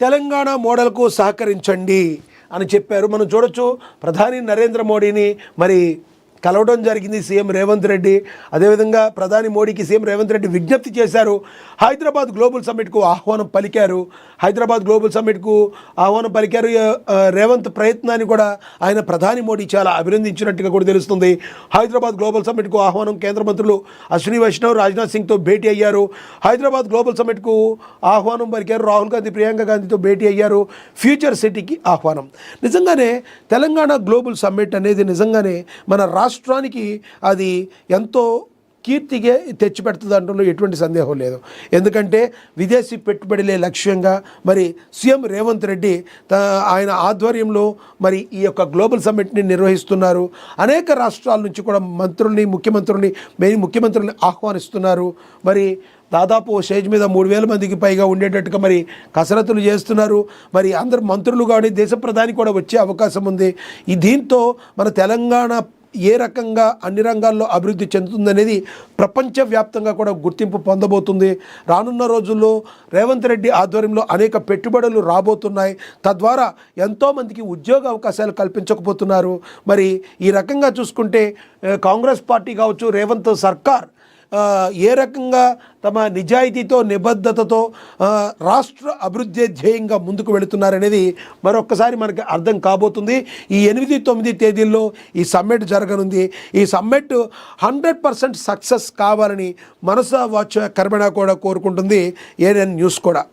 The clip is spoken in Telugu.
తెలంగాణ మోడల్కు సహకరించండి అని చెప్పారు. మనం చూడొచ్చు ప్రధాని నరేంద్ర మోడీని మరి కలవడం జరిగింది సీఎం రేవంత్ రెడ్డి. అదేవిధంగా ప్రధాని మోడీకి సీఎం రేవంత్ రెడ్డి విజ్ఞప్తి చేశారు. హైదరాబాద్ గ్లోబల్ సమ్మిట్కు ఆహ్వానం పలికారు. హైదరాబాద్ గ్లోబల్ సమ్మిట్కు ఆహ్వానం పలికారు. రేవంత్ ప్రయత్నాన్ని కూడా ఆయన ప్రధాని మోడీ చాలా అభినందించినట్టుగా కూడా తెలుస్తుంది. హైదరాబాద్ గ్లోబల్ సమ్మిట్కు ఆహ్వానం కేంద్ర మంత్రులు అశ్విని వైష్ణవ్, రాజ్నాథ్ సింగ్తో భేటీ అయ్యారు. హైదరాబాద్ గ్లోబల్ సమ్మిట్కు ఆహ్వానం పలికారు. రాహుల్ గాంధీ, ప్రియాంక గాంధీతో భేటీ అయ్యారు. ఫ్యూచర్ సిటీకి ఆహ్వానం. నిజంగానే తెలంగాణ గ్లోబల్ సమ్మిట్ అనేది నిజంగానే మన రాష్ట్రానికి అది ఎంతో కీర్తిగా తెచ్చిపెడుతుంది అంటూ ఎటువంటి సందేహం లేదు. ఎందుకంటే విదేశీ పెట్టుబడులే లక్ష్యంగా మరి సీఎం రేవంత్ రెడ్డి ఆయన ఆధ్వర్యంలో మరి ఈ యొక్క గ్లోబల్ సమ్మిట్ని నిర్వహిస్తున్నారు. అనేక రాష్ట్రాల నుంచి కూడా ముఖ్యమంత్రుల్ని ఆహ్వానిస్తున్నారు. మరి దాదాపు స్టేజ్ మీద 3,000 మందికి పైగా ఉండేటట్టుగా మరి కసరత్తులు చేస్తున్నారు. మరి అందరు మంత్రులు కానీ దేశ ప్రధాని కూడా వచ్చే అవకాశం ఉంది. దీంతో మన తెలంగాణ ఏ రకంగా అన్ని రంగాల్లో అభివృద్ధి చెందుతుందనేది ప్రపంచవ్యాప్తంగా కూడా గుర్తింపు పొందబోతుంది. రానున్న రోజుల్లో రేవంత్ రెడ్డి ఆధ్వర్యంలో అనేక పెట్టుబడులు రాబోతున్నాయి. తద్వారా ఎంతోమందికి ఉద్యోగ అవకాశాలు కల్పించకపోతున్నారు. మరి ఈ రకంగా చూసుకుంటే కాంగ్రెస్ పార్టీ కావచ్చు, రేవంత్ సర్కార్ ఏ రకంగా తమ నిజాయితీతో, నిబద్ధతతో రాష్ట్ర అభివృద్ధి ధ్యేయంగా ముందుకు వెళుతున్నారనేది మరొక్కసారి మనకి అర్థం కాబోతుంది. ఈ 8-9 తేదీల్లో ఈ సమ్మిట్ జరగనుంది. ఈ సమ్మిట్ 100% సక్సెస్ కావాలని మనసా వాచ కర్మణ కూడా కోరుకుంటుంది. ఏఎన్ఎన్ న్యూస్ కూడా.